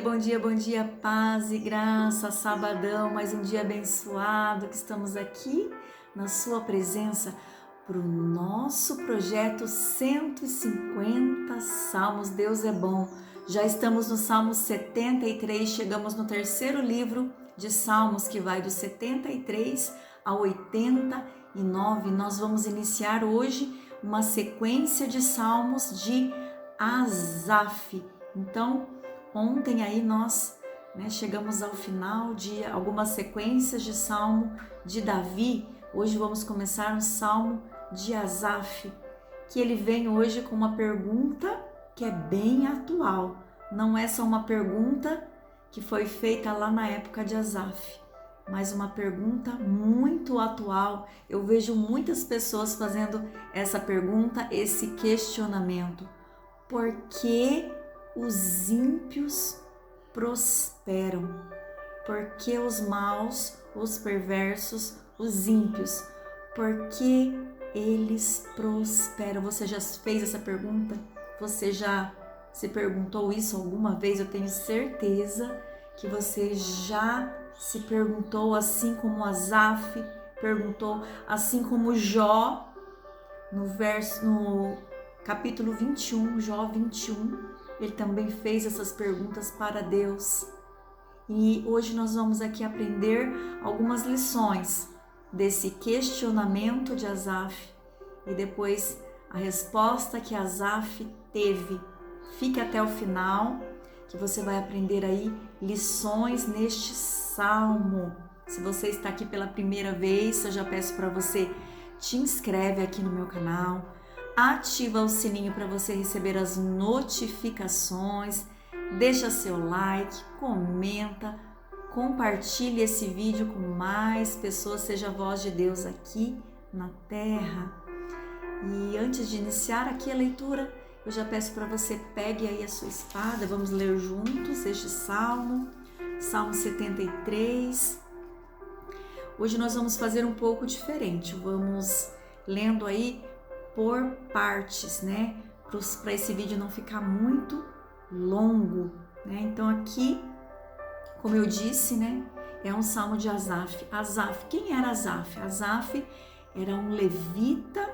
bom dia, paz e graça, sabadão, mais um dia abençoado que estamos aqui na sua presença para o nosso projeto 150 Salmos. Deus é bom. Já estamos no Salmo 73, chegamos no terceiro livro de Salmos, que vai do 73 ao 89. Nós vamos iniciar hoje uma sequência de salmos de Asaf. Então, ontem aí nós chegamos ao final de algumas sequências de salmo de Davi. Hoje vamos começar um salmo de Asaf, que ele vem hoje com uma pergunta que é bem atual. Não é só uma pergunta que foi feita lá na época de Asaf, mas uma pergunta muito atual. Eu vejo muitas pessoas fazendo essa pergunta, esse questionamento. Por que os ímpios prosperam? Por que os maus, os perversos, os ímpios? Por que eles prosperam? Você já fez essa pergunta? Você já se perguntou isso alguma vez? Eu tenho certeza que você já se perguntou, assim como Asaf perguntou, assim como Jó, no capítulo 21, Jó 21, ele também fez essas perguntas para Deus. E hoje nós vamos aqui aprender algumas lições desse questionamento de Asaf e depois a resposta que Asaf teve. Fique até o final, que você vai aprender aí lições neste salmo. Se você está aqui pela primeira vez, eu já peço para você te inscreve aqui no meu canal, ativa o sininho para você receber as notificações, deixa seu like, comenta, compartilhe esse vídeo com mais pessoas, seja a voz de Deus aqui na terra. E antes de iniciar aqui a leitura, eu já peço para você pegue aí a sua espada, vamos ler juntos este salmo, Salmo 73. Hoje nós vamos fazer um pouco diferente, vamos lendo aí por partes, para esse vídeo não ficar muito longo, Então aqui, como eu disse, é um salmo de Asaf. Asaf, quem era Asaf? Asaf era um levita,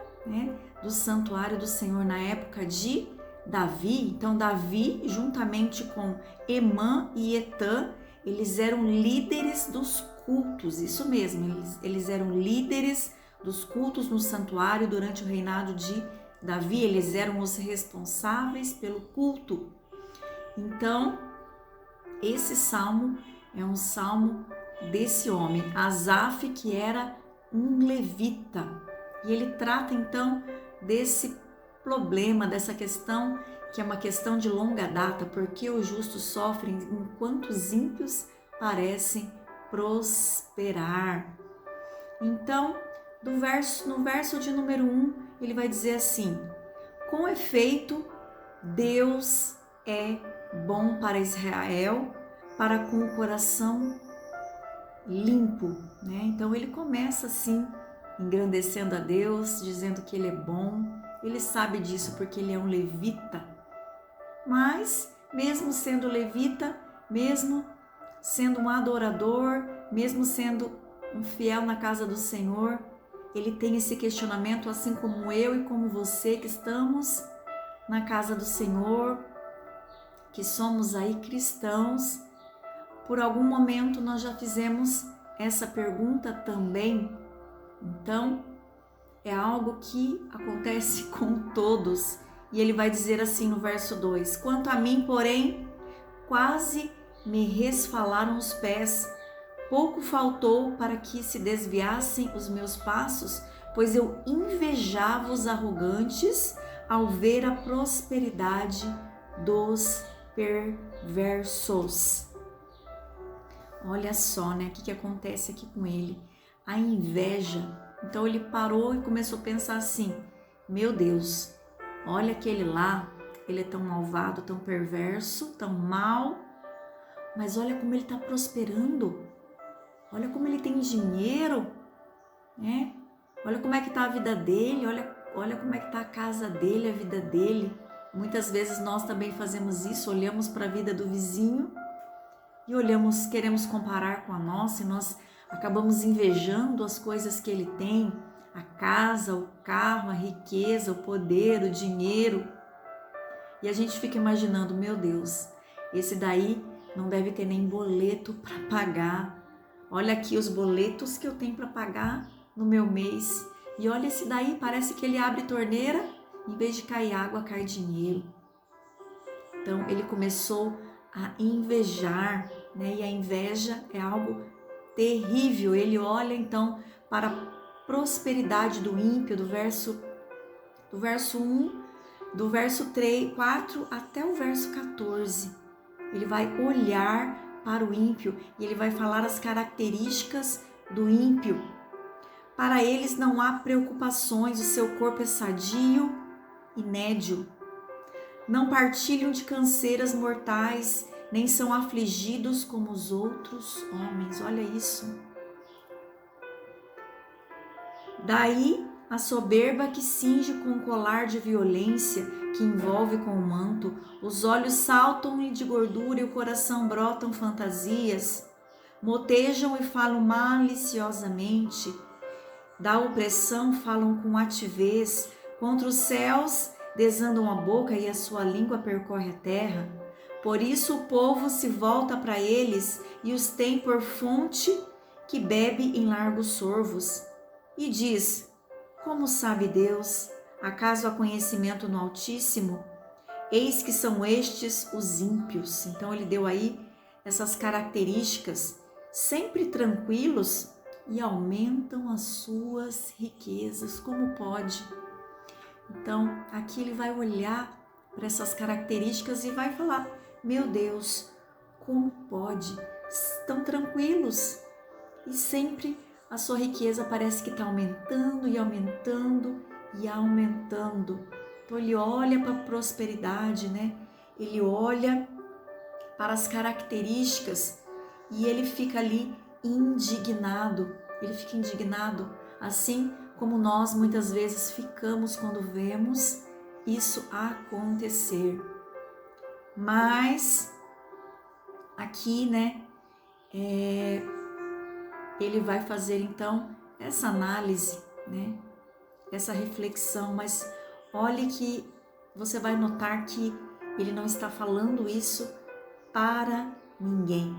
do santuário do Senhor na época de Davi. Então Davi, juntamente com Emã e Etã, eles eram líderes dos cultos, isso mesmo, eles eram líderes dos cultos no santuário durante o reinado de Davi, eles eram os responsáveis pelo culto. Então, esse salmo é um salmo desse homem, Asaf, que era um levita. E ele trata então desse problema, dessa questão, que é uma questão de longa data, porque os justos sofrem enquanto os ímpios parecem prosperar. Então, no verso de número 1, ele vai dizer assim: com efeito, Deus é bom para Israel, para com o coração limpo, Então ele começa assim, engrandecendo a Deus, dizendo que ele é bom. Ele sabe disso porque ele é um levita. Mas, mesmo sendo levita, mesmo sendo um adorador, mesmo sendo um fiel na casa do Senhor, ele tem esse questionamento, assim como eu e como você, que estamos na casa do Senhor, que somos aí cristãos. Por algum momento nós já fizemos essa pergunta também. Então, é algo que acontece com todos. E ele vai dizer assim no verso 2: quanto a mim, porém, quase me resfalaram os pés. Pouco faltou para que se desviassem os meus passos, pois eu invejava os arrogantes ao ver a prosperidade dos perversos. Olha só, o que acontece aqui com ele? A inveja. Então ele parou e começou a pensar assim: meu Deus, olha aquele lá, ele é tão malvado, tão perverso, tão mal, mas olha como ele está prosperando. Olha como ele tem dinheiro, Olha como é que está a vida dele, olha como é que está a casa dele, a vida dele. Muitas vezes nós também fazemos isso, olhamos para a vida do vizinho e olhamos, queremos comparar com a nossa e nós acabamos invejando as coisas que ele tem, a casa, o carro, a riqueza, o poder, o dinheiro. E a gente fica imaginando, meu Deus, esse daí não deve ter nem boleto para pagar. Olha aqui os boletos que eu tenho para pagar no meu mês. E olha esse daí, parece que ele abre torneira, em vez de cair água, cai dinheiro. Então ele começou a invejar, né? E a inveja é algo terrível. Ele olha então para a prosperidade do ímpio, do verso 1, do verso 3, 4 até o verso 14. Ele vai olhar para o ímpio e ele vai falar as características do ímpio. Para eles não há preocupações, o seu corpo é sadio e nédio. Não partilham de canseiras mortais, nem são afligidos como os outros homens. Olha isso. Daí a soberba que cinge com um colar de violência, que envolve com o manto, os olhos saltam-lhe de gordura e o coração brotam fantasias, motejam e falam maliciosamente, da opressão falam com altivez, contra os céus desandam a boca e a sua língua percorre a terra. Por isso o povo se volta para eles e os tem por fonte que bebe em largos sorvos. E diz, como sabe Deus? Acaso há conhecimento no Altíssimo? Eis que são estes os ímpios. Então ele deu aí essas características, sempre tranquilos e aumentam as suas riquezas. Como pode? Então aqui ele vai olhar para essas características e vai falar, meu Deus, como pode? Estão tranquilos e sempre a sua riqueza parece que está aumentando e aumentando e aumentando. Então ele olha para a prosperidade, né? Ele olha para as características e ele fica ali indignado. Ele fica indignado, assim como nós muitas vezes ficamos quando vemos isso acontecer. Mas aqui, né? Ele vai fazer então essa análise, né? Essa reflexão, mas olhe que você vai notar que ele não está falando isso para ninguém.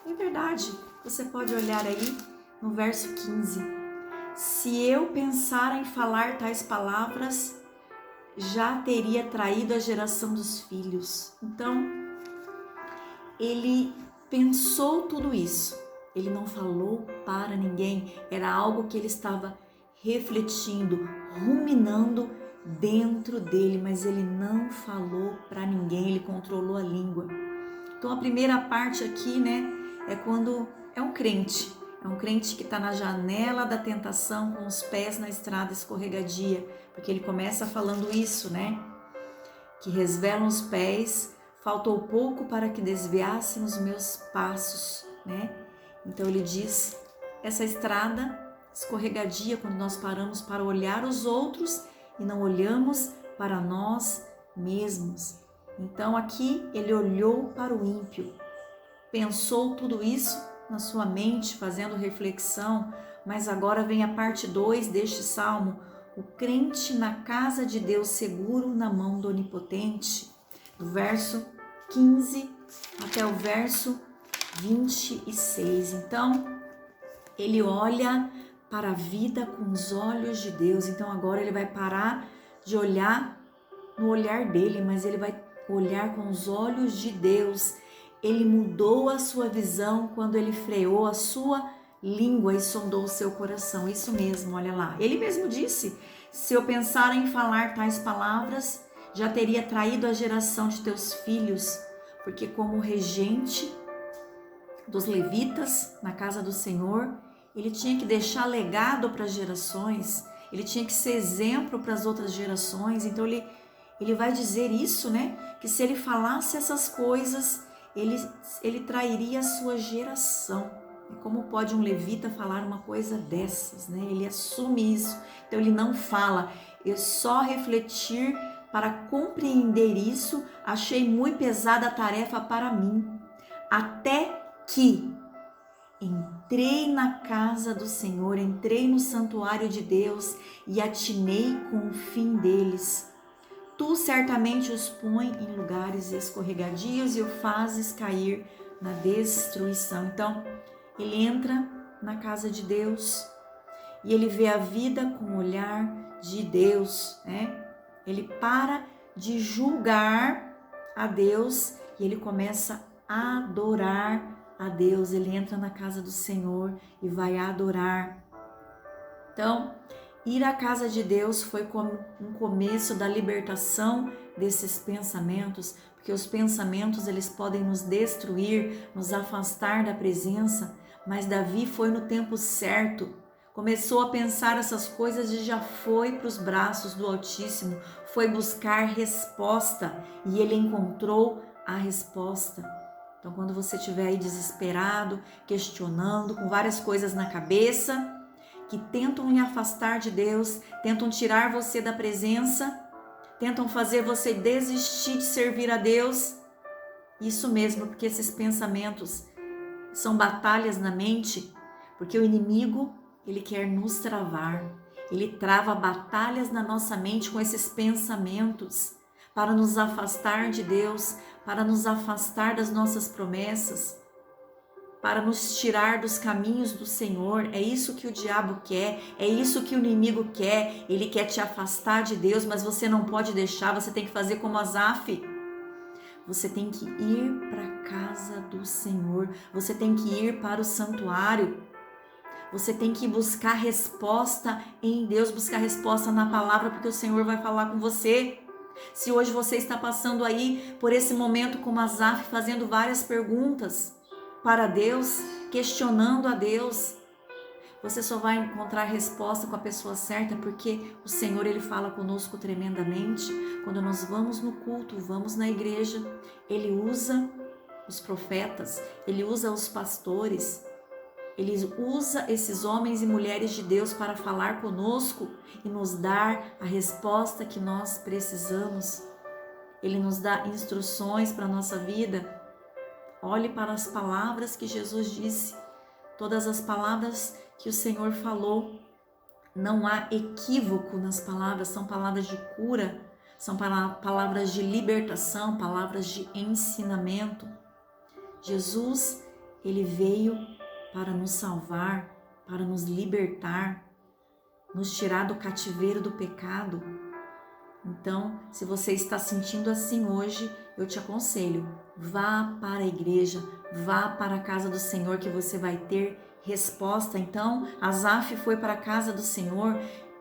Em verdade, você pode olhar aí no verso 15. Se eu pensar em falar tais palavras, já teria traído a geração dos filhos. Então, ele pensou tudo isso. Ele não falou para ninguém, era algo que ele estava refletindo, ruminando dentro dele, mas ele não falou para ninguém, ele controlou a língua. Então a primeira parte aqui, né, é quando é um crente que está na janela da tentação com os pés na estrada escorregadia, porque ele começa falando isso, né, que resvelam os pés, faltou pouco para que desviassem os meus passos, né. Então ele diz, essa estrada escorregadia quando nós paramos para olhar os outros e não olhamos para nós mesmos. Então aqui ele olhou para o ímpio, pensou tudo isso na sua mente, fazendo reflexão, mas agora vem a parte 2 deste salmo, o crente na casa de Deus seguro na mão do Onipotente, do verso 15 até o verso 26. Então, ele olha para a vida com os olhos de Deus. Então, agora ele vai parar de olhar no olhar dele, mas ele vai olhar com os olhos de Deus. Ele mudou a sua visão quando ele freou a sua língua e sondou o seu coração. Isso mesmo, olha lá. Ele mesmo disse, se eu pensar em falar tais palavras, já teria traído a geração de teus filhos, porque como regente dos levitas na casa do Senhor, ele tinha que deixar legado para as gerações, ele tinha que ser exemplo para as outras gerações. Então ele vai dizer isso, né? Que se ele falasse essas coisas, ele trairia a sua geração. Como pode um levita falar uma coisa dessas, né? Ele assume isso, então ele não fala. Eu só refletir para compreender isso, achei muito pesada a tarefa para mim. até que entrei na casa do Senhor, entrei no santuário de Deus e atinei com o fim deles. Tu certamente os põe em lugares escorregadios e o fazes cair na destruição. Então, ele entra na casa de Deus e ele vê a vida com o olhar de Deus, né? Ele para de julgar a Deus e ele começa a adorar a Deus. Ele entra na casa do Senhor e vai adorar. Então, ir à casa de Deus foi como um começo da libertação desses pensamentos, porque os pensamentos eles podem nos destruir, nos afastar da presença, mas Davi foi no tempo certo, começou a pensar essas coisas e já foi para os braços do Altíssimo, foi buscar resposta e ele encontrou a resposta. Então, quando você estiver aí desesperado, questionando, com várias coisas na cabeça, que tentam me afastar de Deus, tentam tirar você da presença, tentam fazer você desistir de servir a Deus. Isso mesmo, porque esses pensamentos são batalhas na mente, porque o inimigo, ele quer nos travar. Ele trava batalhas na nossa mente com esses pensamentos, para nos afastar de Deus, para nos afastar das nossas promessas, para nos tirar dos caminhos do Senhor. É isso que o diabo quer, é isso que o inimigo quer. Ele quer te afastar de Deus, mas você não pode deixar, você tem que fazer como Asaf. Você tem que ir para a casa do Senhor, você tem que ir para o santuário, você tem que buscar resposta em Deus, buscar resposta na palavra, porque o Senhor vai falar com você. Se hoje você está passando aí por esse momento como Asaf, fazendo várias perguntas para Deus, questionando a Deus, você só vai encontrar resposta com a pessoa certa, porque o Senhor ele fala conosco tremendamente. Quando nós vamos no culto, vamos na igreja, ele usa os profetas, ele usa os pastores, ele usa esses homens e mulheres de Deus para falar conosco e nos dar a resposta que nós precisamos. Ele nos dá instruções para a nossa vida. Olhe para as palavras que Jesus disse, todas as palavras que o Senhor falou. Não há equívoco nas palavras, são palavras de cura, são palavras de libertação, palavras de ensinamento. Jesus, ele veio para nos salvar, para nos libertar, nos tirar do cativeiro do pecado. Então, se você está sentindo assim hoje, eu te aconselho, vá para a igreja, vá para a casa do Senhor que você vai ter resposta. Então, Asaf foi para a casa do Senhor,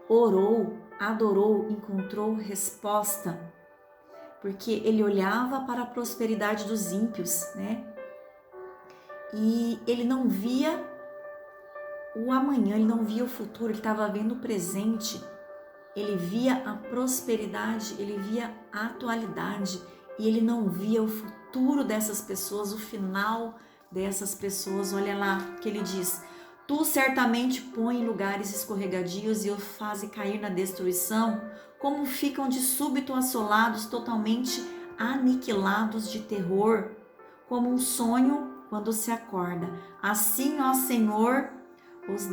orou, adorou, encontrou resposta, porque ele olhava para a prosperidade dos ímpios, né? E ele não via o amanhã, ele não via o futuro, ele estava vendo o presente. Ele via a prosperidade, ele via a atualidade e ele não via o futuro dessas pessoas, o final dessas pessoas. Olha lá o que ele diz: tu certamente põe em lugares escorregadios e os fazes cair na destruição, como ficam de súbito assolados, totalmente aniquilados de terror, como um sonho quando se acorda. Assim, ó Senhor, os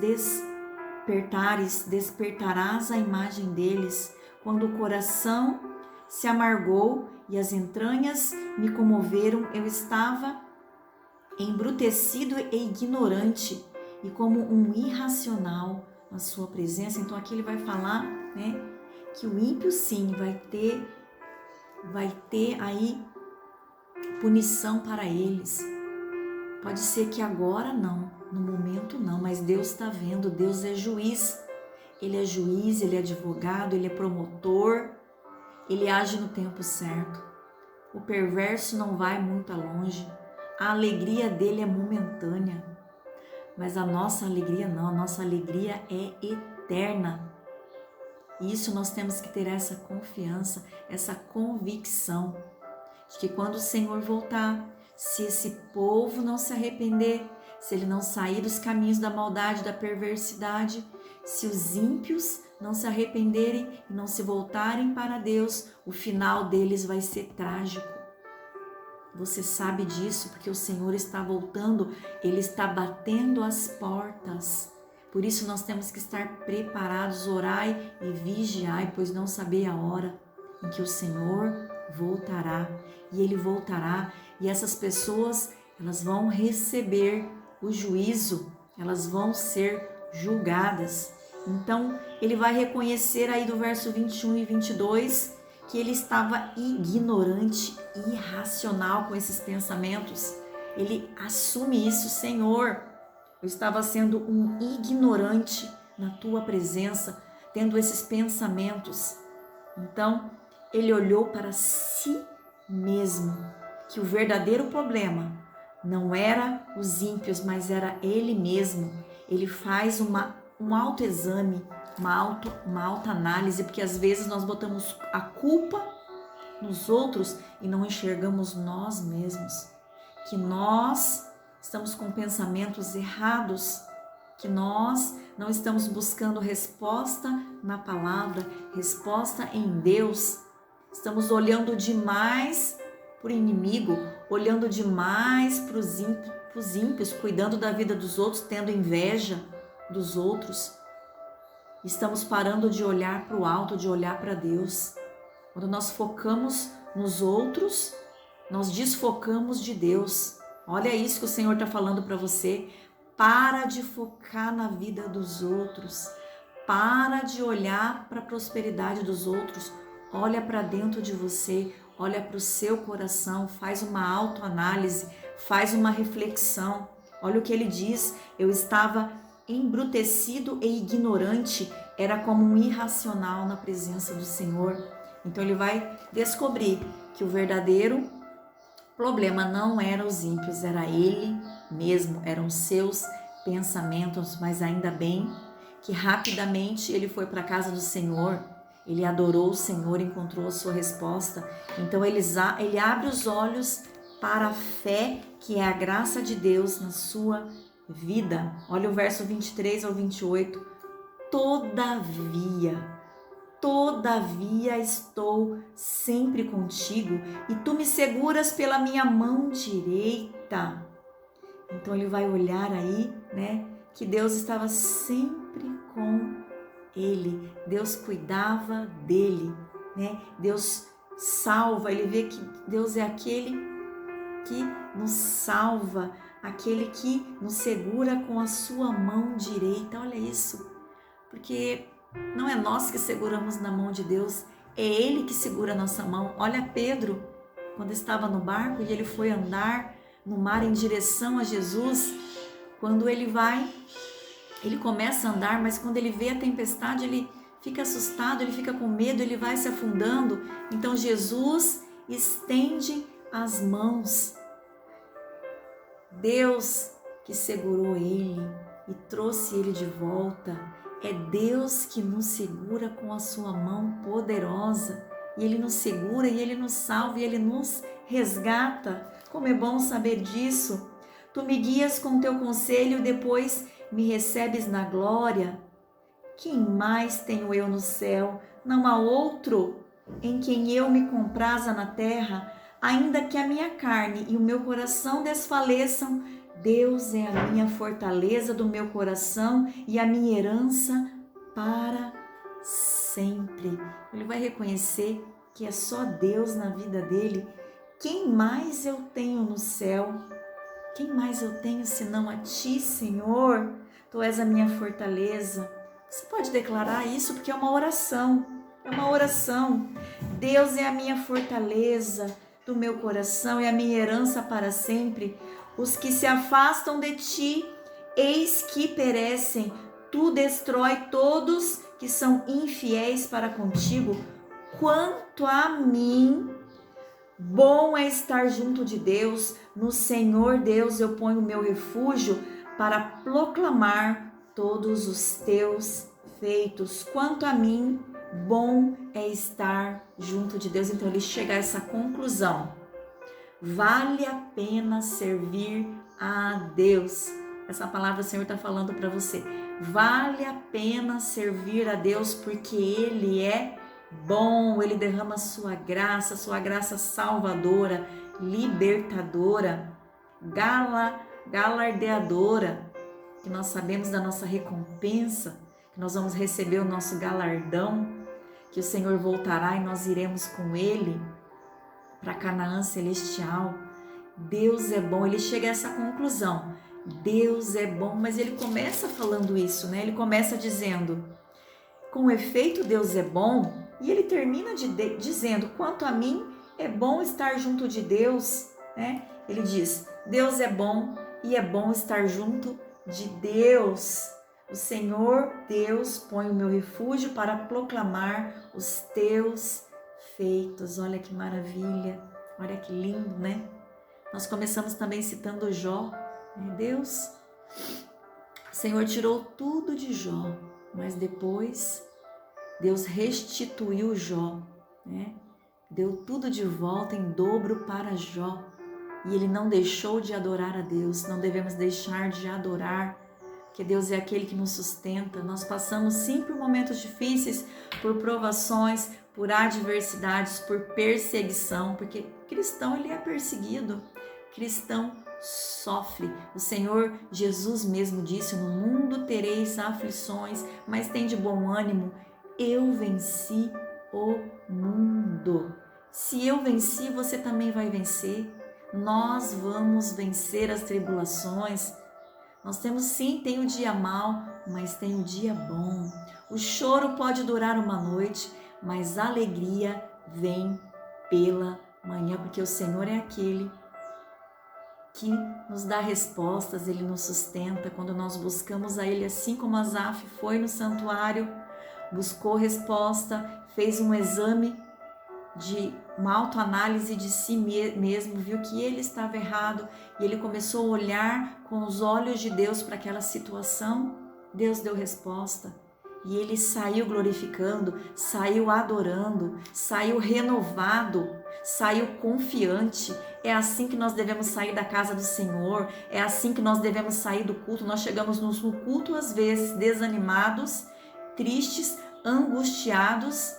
despertarás a imagem deles, quando o coração se amargou e as entranhas me comoveram, eu estava embrutecido e ignorante e como um irracional na sua presença. Então aqui ele vai falar, né, que o ímpio sim vai ter aí punição para eles. Pode ser que agora não, no momento não, mas Deus está vendo, Deus é juiz. Ele é juiz, ele é advogado, ele é promotor, ele age no tempo certo. O perverso não vai muito longe, a alegria dele é momentânea, mas a nossa alegria não, a nossa alegria é eterna. E isso nós temos que ter essa confiança, essa convicção de que quando o Senhor voltar, se esse povo não se arrepender, se ele não sair dos caminhos da maldade, da perversidade, se os ímpios não se arrependerem e não se voltarem para Deus, o final deles vai ser trágico. Você sabe disso porque o Senhor está voltando, Ele está batendo as portas. Por isso nós temos que estar preparados, orai e vigiai, pois não saber a hora em que o Senhor voltará. E Ele voltará e essas pessoas, elas vão receber o juízo, elas vão ser julgadas. Então, Ele vai reconhecer aí do verso 21 e 22 que ele estava ignorante, irracional com esses pensamentos. Ele assume isso: Senhor, eu estava sendo um ignorante na tua presença, tendo esses pensamentos. Então, ele olhou para si mesmo, que o verdadeiro problema não era os ímpios, mas era ele mesmo. Ele faz um autoexame, uma autoanálise, porque às vezes nós botamos a culpa nos outros e não enxergamos nós mesmos, que nós estamos com pensamentos errados, que nós não estamos buscando resposta na palavra, resposta em Deus. Estamos olhando demais para o inimigo, olhando demais para os ímpios, cuidando da vida dos outros, tendo inveja dos outros. Estamos parando de olhar para o alto, de olhar para Deus. Quando nós focamos nos outros, nós desfocamos de Deus. Olha isso que o Senhor está falando para você. Para de focar na vida dos outros. Para de olhar para a prosperidade dos outros. Olha para dentro de você. Olha para o seu coração. Faz uma autoanálise. Faz uma reflexão. Olha o que ele diz. Eu estava embrutecido e ignorante, era como um irracional na presença do Senhor. Então ele vai descobrir que o verdadeiro problema não eram os ímpios, era ele mesmo, eram seus pensamentos, mas ainda bem que rapidamente ele foi para a casa do Senhor, ele adorou o Senhor, encontrou a sua resposta. Então ele abre os olhos para a fé, que é a graça de Deus na sua vida. Olha o verso 23 ao 28. Todavia estou sempre contigo e tu me seguras pela minha mão direita. Então ele vai olhar aí, né, que Deus estava sempre com ele. Deus cuidava dele, né? Deus salva, ele vê que Deus é aquele que nos salva, aquele que nos segura com a sua mão direita. Olha isso, porque não é nós que seguramos na mão de Deus, é Ele que segura a nossa mão. Olha Pedro, quando estava no barco e ele foi andar no mar em direção a Jesus, quando ele começa a andar, mas quando ele vê a tempestade, ele fica assustado, ele fica com medo, ele vai se afundando. Então Jesus estende as mãos. Deus que segurou ele e trouxe ele de volta. É Deus que nos segura com a sua mão poderosa. E Ele nos segura, e Ele nos salva, e Ele nos resgata. Como é bom saber disso. Tu me guias com teu conselho, depois me recebes na glória. Quem mais tenho eu no céu? Não há outro em quem eu me compraza na terra. Ainda que a minha carne e o meu coração desfaleçam, Deus é a minha fortaleza do meu coração e a minha herança para sempre. Ele vai reconhecer que é só Deus na vida dele. Quem mais eu tenho no céu? Quem mais eu tenho senão a ti, Senhor? Tu és a minha fortaleza. Você pode declarar isso porque é uma oração. É uma oração. Deus é a minha fortaleza do meu coração e a minha herança para sempre. Os que se afastam de ti, eis que perecem. Tu destrói todos que são infiéis para contigo. Quanto a mim, bom é estar junto de Deus. No Senhor Deus eu ponho o meu refúgio para proclamar todos os teus feitos. Quanto a mim, bom é estar junto de Deus. Então ele chega a essa conclusão: vale a pena servir a Deus. Essa palavra o Senhor está falando para você. Vale a pena servir a Deus porque Ele é bom, Ele derrama sua graça salvadora. libertadora, galardeadora, que nós sabemos da nossa recompensa, que nós vamos receber o nosso galardão, que o Senhor voltará e nós iremos com Ele para Canaã celestial. Deus é bom, ele chega a essa conclusão. Deus é bom, mas ele começa falando isso, né? Ele começa dizendo, com efeito Deus é bom, e ele termina dizendo, quanto a mim é bom estar junto de Deus, né? Ele diz, Deus é bom e é bom estar junto de Deus. O Senhor Deus põe o meu refúgio para proclamar os teus feitos. Olha que maravilha, olha que lindo, né? Nós começamos também citando Jó, né? Deus, o Senhor tirou tudo de Jó, mas depois Deus restituiu Jó, né? Deu tudo de volta em dobro para Jó. E ele não deixou de adorar a Deus. Não devemos deixar de adorar, porque Deus é aquele que nos sustenta. Nós passamos sim por momentos difíceis, por provações, por adversidades, por perseguição, porque cristão ele é perseguido, cristão sofre. O Senhor Jesus mesmo disse, no mundo tereis aflições, mas tende bom ânimo, eu venci o mundo. Se eu venci, você também vai vencer. Nós vamos vencer as tribulações. Nós temos sim, tem o dia mau, mas tem o dia bom. O choro pode durar uma noite, mas a alegria vem pela manhã, porque o Senhor é aquele que nos dá respostas, Ele nos sustenta quando nós buscamos a Ele, assim como Asaf foi no santuário, buscou resposta, fez um exame de uma autoanálise de si mesmo, viu que ele estava errado e ele começou a olhar com os olhos de Deus para aquela situação. Deus deu resposta e ele saiu glorificando, saiu adorando, saiu renovado, saiu confiante. É assim que nós devemos sair da casa do Senhor, é assim que nós devemos sair do culto. Nós chegamos no culto às vezes desanimados, tristes, angustiados,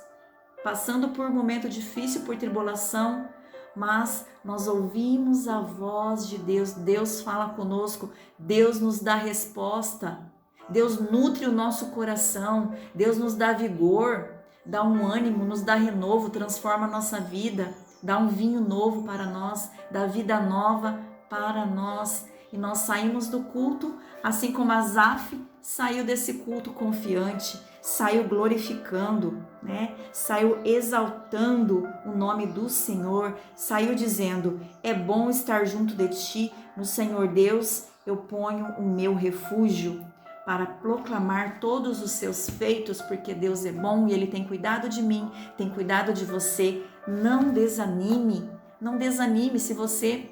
passando por um momento difícil, por tribulação, mas nós ouvimos a voz de Deus, Deus fala conosco, Deus nos dá resposta, Deus nutre o nosso coração, Deus nos dá vigor, dá um ânimo, nos dá renovo, transforma a nossa vida, dá um vinho novo para nós, dá vida nova para nós. E nós saímos do culto, assim como Asaf saiu desse culto confiante, saiu glorificando, né? Saiu exaltando o nome do Senhor, saiu dizendo, é bom estar junto de ti, no Senhor Deus eu ponho o meu refúgio, para proclamar todos os seus feitos, porque Deus é bom e Ele tem cuidado de mim, tem cuidado de você. Não desanime, não desanime. Se você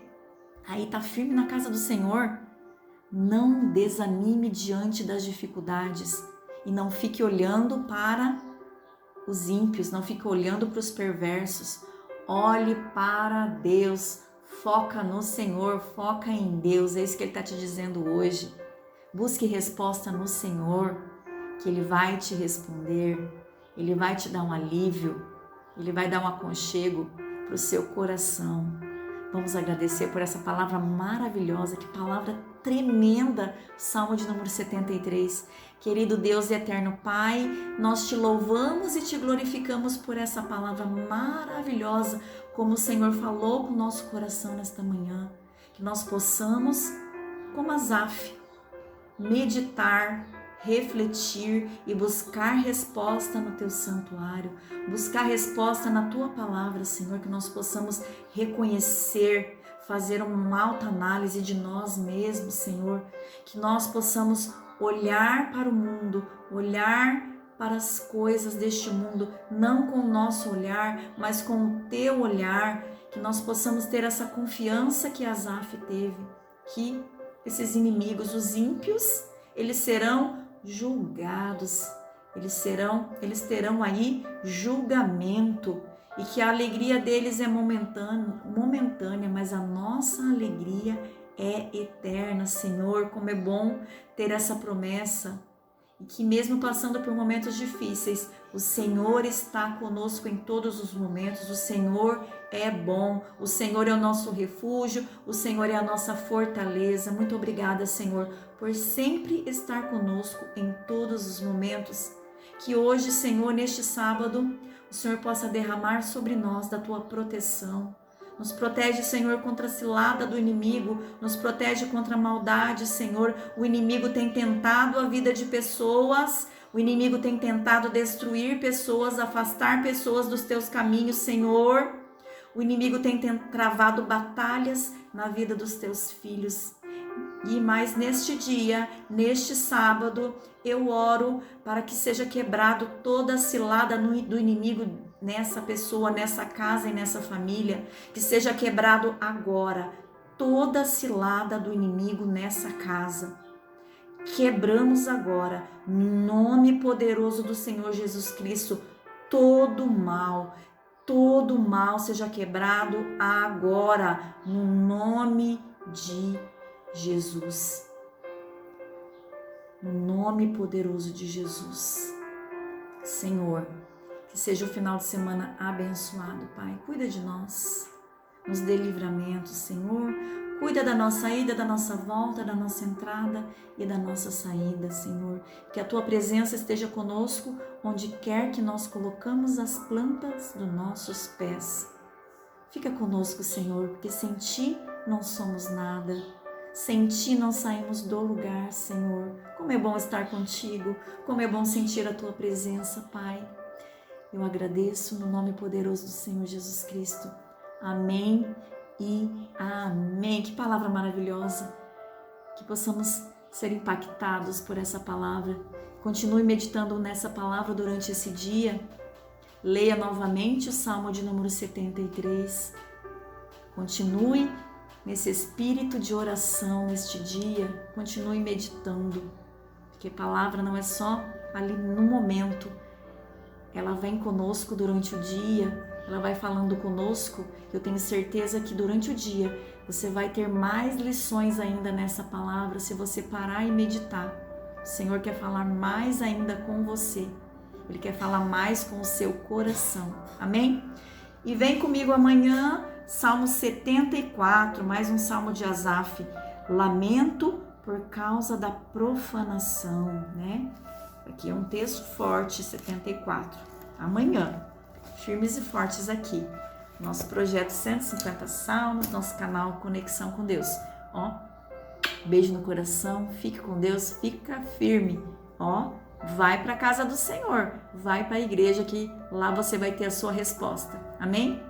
aí está firme na casa do Senhor, não desanime diante das dificuldades e não fique olhando para os ímpios, não fique olhando para os perversos. Olhe para Deus, foca no Senhor, foca em Deus. É isso que Ele está te dizendo hoje. Busque resposta no Senhor, que Ele vai te responder, Ele vai te dar um alívio, Ele vai dar um aconchego para o seu coração. Vamos agradecer por essa palavra maravilhosa, que palavra tremenda, Salmo de número 73. Querido Deus e eterno Pai, nós te louvamos e te glorificamos por essa palavra maravilhosa, como o Senhor falou com o nosso coração nesta manhã, que nós possamos, como Asaf, meditar, refletir e buscar resposta no teu santuário, buscar resposta na tua palavra, Senhor, que nós possamos reconhecer, fazer uma autoanálise de nós mesmos, Senhor, que nós possamos olhar para o mundo, olhar para as coisas deste mundo, não com o nosso olhar, mas com o teu olhar, que nós possamos ter essa confiança que Asaf teve, que esses inimigos, os ímpios, eles serão julgados, eles terão aí julgamento, e que a alegria deles é momentânea, mas a nossa alegria é eterna. Senhor, como é bom ter essa promessa, e que mesmo passando por momentos difíceis, O Senhor está conosco em todos os momentos, o Senhor é bom, o Senhor é o nosso refúgio, o Senhor é a nossa fortaleza. Muito obrigada, Senhor, por sempre estar conosco em todos os momentos. Que hoje, Senhor, neste sábado, o Senhor possa derramar sobre nós da tua proteção. Nos protege, Senhor, contra a cilada do inimigo, nos protege contra a maldade, Senhor. O inimigo tem tentado a vida de pessoas, o inimigo tem tentado destruir pessoas, afastar pessoas dos teus caminhos, Senhor. O inimigo tem travado batalhas na vida dos teus filhos. E mais neste dia, neste sábado, eu oro para que seja quebrado toda a cilada do inimigo nessa pessoa, nessa casa e nessa família. Que seja quebrado agora toda a cilada do inimigo nessa casa. Quebramos agora, no nome poderoso do Senhor Jesus Cristo, todo mal seja quebrado agora, no nome de Jesus. No nome poderoso de Jesus. Senhor, que seja o final de semana abençoado, Pai. Cuida de nós, nos dê livramento, Senhor. Cuida da nossa ida, da nossa volta, da nossa entrada e da nossa saída, Senhor. Que a Tua presença esteja conosco onde quer que nós colocamos as plantas dos nossos pés. Fica conosco, Senhor, porque sem Ti não somos nada. Sem Ti não saímos do lugar, Senhor. Como é bom estar contigo, como é bom sentir a Tua presença, Pai. Eu agradeço no nome poderoso do Senhor Jesus Cristo. Amém e amém. Que palavra maravilhosa. Que possamos ser impactados por essa palavra. Continue meditando nessa palavra durante esse dia. Leia novamente o Salmo de número 73. Continue nesse espírito de oração neste dia. Continue meditando. Porque a palavra não é só ali no momento. Ela vem conosco durante o dia. Ela vai falando conosco. Eu tenho certeza que durante o dia você vai ter mais lições ainda nessa palavra se você parar e meditar. O Senhor quer falar mais ainda com você. Ele quer falar mais com o seu coração. Amém? E vem comigo amanhã, Salmo 74, mais um Salmo de Asaf. Lamento por causa da profanação, né? Aqui é um texto forte, 74. Amanhã, firmes e fortes aqui. Nosso projeto 150 Salmos, nosso canal Conexão com Deus. Ó, beijo no coração, fique com Deus, fica firme. Ó, vai para a casa do Senhor, vai para a igreja que lá você vai ter a sua resposta. Amém?